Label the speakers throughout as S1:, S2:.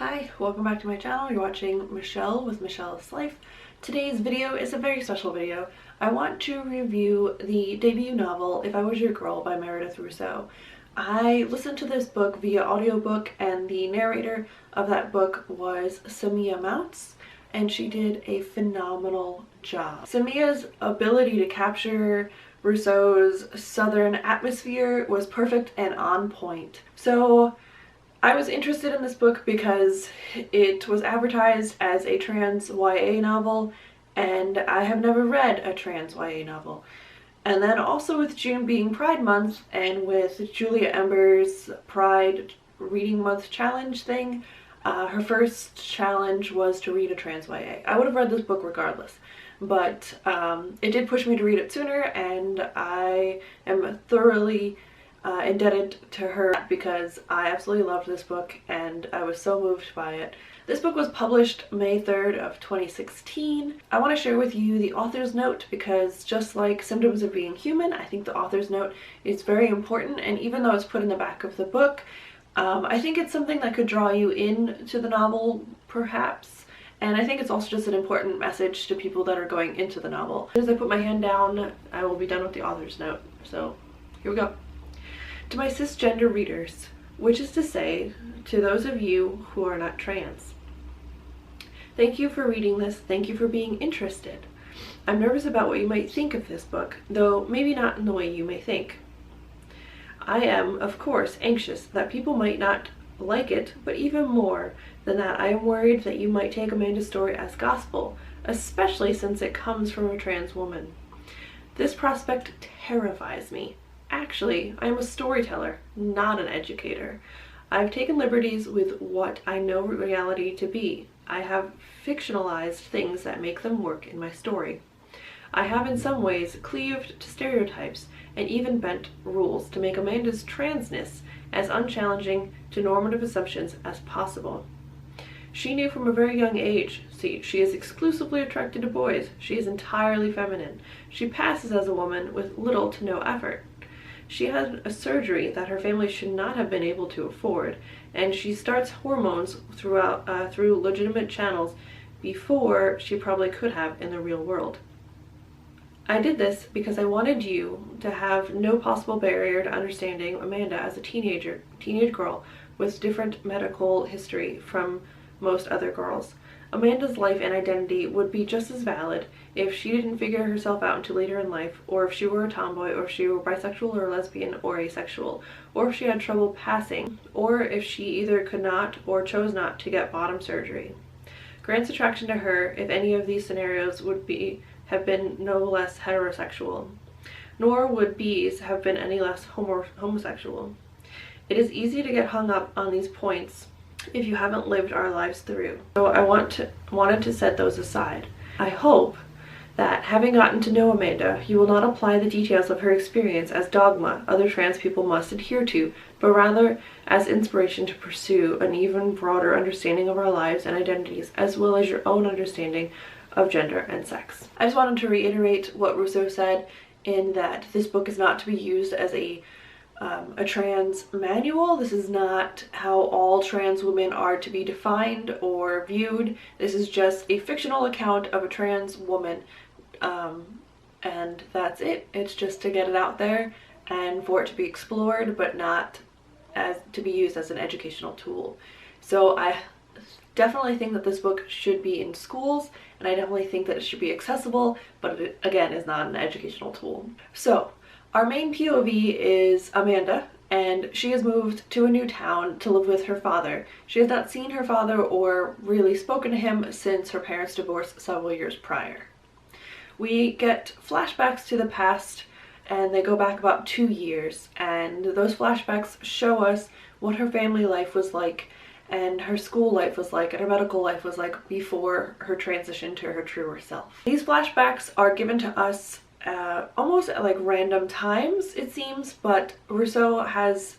S1: Hi, welcome back to my channel. You're watching Michelle with Michelle's Life. Today's video is a very special video. I want to review the debut novel, If I Was Your Girl by Meredith Rousseau. I listened to this book via audiobook, and the narrator of that book was Samia Mounts, and she did a phenomenal job. Samia's ability to capture Rousseau's southern atmosphere was perfect and on point. So I was interested in this book because it was advertised as a trans YA novel, and I have never read a trans YA novel. And then also with June being Pride Month and with Julia Ember's Pride Reading Month challenge thing, her first challenge was to read a trans YA. I would have read this book regardless, but it did push me to read it sooner, and I am thoroughly indebted to her because I absolutely loved this book and I was so moved by it. This book was published May 3rd of 2016. I want to share with you the author's note because just like Symptoms of Being Human, I think the author's note is very important, and even though it's put in the back of the book, I think it's something that could draw you into the novel perhaps, and I think it's also just an important message to people that are going into the novel. As I put my hand down, I will be done with the author's note, so here we go. To my cisgender readers, which is to say, to those of you who are not trans. Thank you for reading this, thank you for being interested. I'm nervous about what you might think of this book, though maybe not in the way you may think. I am, of course, anxious that people might not like it, but even more than that, I am worried that you might take Amanda's story as gospel, especially since it comes from a trans woman. This prospect terrifies me. Actually, I am a storyteller, not an educator. I've taken liberties with what I know reality to be. I have fictionalized things that make them work in my story. I have in some ways cleaved to stereotypes and even bent rules to make Amanda's transness as unchallenging to normative assumptions as possible. She knew from a very young age, she is exclusively attracted to boys. She is entirely feminine. She passes as a woman with little to no effort. She had a surgery that her family should not have been able to afford, and she starts hormones through legitimate channels before she probably could have in the real world. I did this because I wanted you to have no possible barrier to understanding Amanda as a teenage girl with different medical history from most other girls. Amanda's life and identity would be just as valid if she didn't figure herself out until later in life, or if she were a tomboy, or if she were bisexual or lesbian or asexual, or if she had trouble passing, or if she either could not or chose not to get bottom surgery. Grant's attraction to her, if any of these scenarios have been no less heterosexual, nor would B's have been any less homosexual. It is easy to get hung up on these points if you haven't lived our lives through. So I wanted to set those aside. I hope that having gotten to know Amanda, you will not apply the details of her experience as dogma other trans people must adhere to, but rather as inspiration to pursue an even broader understanding of our lives and identities, as well as your own understanding of gender and sex. I just wanted to reiterate what Rousseau said in that this book is not to be used as a trans manual. This is not how all trans women are to be defined or viewed. This is just a fictional account of a trans woman, and that's it. It's just to get it out there and for it to be explored, but not as to be used as an educational tool. So I definitely think that this book should be in schools, and I definitely think that it should be accessible, but it, again, is not an educational tool. So our main POV is Amanda, and she has moved to a new town to live with her father. She has not seen her father or really spoken to him since her parents divorced several years prior. We get flashbacks to the past, and they go back about 2 years, and those flashbacks show us what her family life was like, and her school life was like, and her medical life was like before her transition to her truer self. These flashbacks are given to us almost at like random times, it seems, but Rousseau has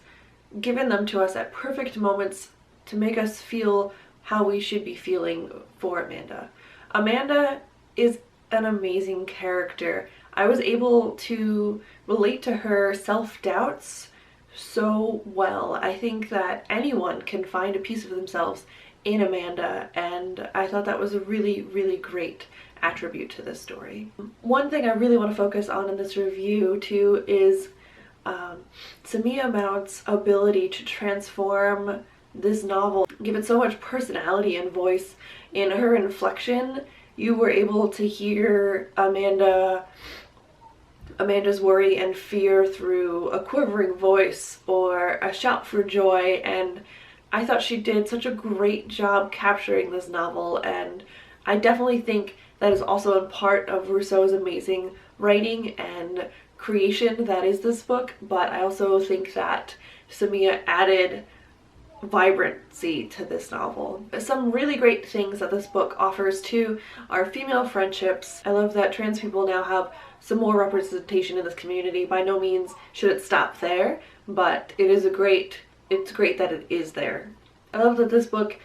S1: given them to us at perfect moments to make us feel how we should be feeling for Amanda. Amanda is an amazing character. I was able to relate to her self-doubts so well. I think that anyone can find a piece of themselves in Amanda, and I thought that was a really, really great attribute to this story. One thing I really want to focus on in this review too is Samia Mount's ability to transform this novel, give it so much personality and voice. In her inflection, you were able to hear Amanda's worry and fear through a quivering voice or a shout for joy, and I thought she did such a great job capturing this novel, and I definitely think that is also a part of Rousseau's amazing writing and creation that is this book, but I also think that Samia added vibrancy to this novel. Some really great things that this book offers too are female friendships. I love that trans people now have some more representation in this community. By no means should it stop there, but it's great that it is there. I love that this book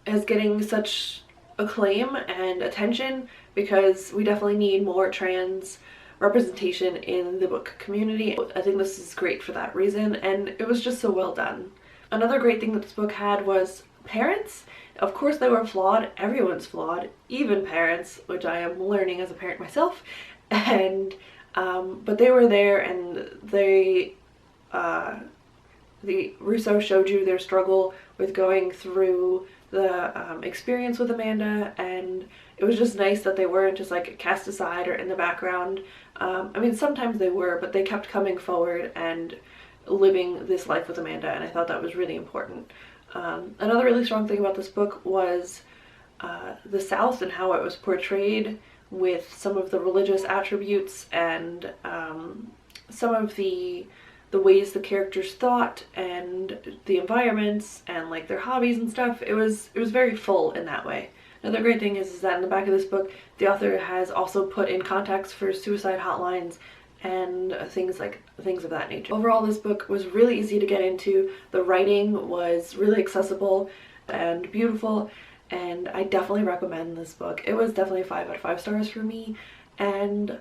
S1: is getting such acclaim and attention, because we definitely need more trans representation in the book community. I think this is great for that reason, and it was just so well done. Another great thing that this book had was parents. Of course they were flawed, everyone's flawed, even parents, which I am learning as a parent myself, and but they were there, and the Rousseau showed you their struggle with going through the experience with Amanda, and it was just nice that they weren't just like cast aside or in the background. I mean, sometimes they were, but they kept coming forward and living this life with Amanda, and I thought that was really important. Another really strong thing about this book was the South and how it was portrayed, with some of the religious attributes and some of the ways the characters thought and the environments and like their hobbies and stuff. It was very full in that way. Another great thing is that in the back of this book, the author has also put in contacts for suicide hotlines and things of that nature. Overall, this book was really easy to get into. The writing was really accessible and beautiful, and I definitely recommend this book. It was definitely 5 out of 5 stars for me, and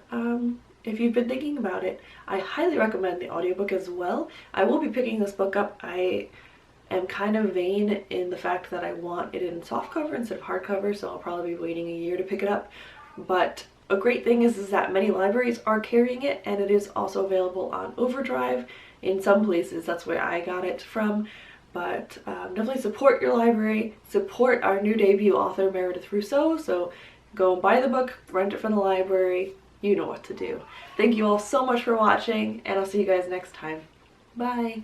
S1: if you've been thinking about it, I highly recommend the audiobook as well. I will be picking this book up. I am kind of vain in the fact that I want it in softcover instead of hardcover, so I'll probably be waiting a year to pick it up. But a great thing is that many libraries are carrying it, and it is also available on Overdrive in some places. That's where I got it from. But definitely support your library, support our new debut author Meredith Rousseau, so go buy the book, rent it from the library. You know what to do. Thank you all so much for watching, and I'll see you guys next time. Bye!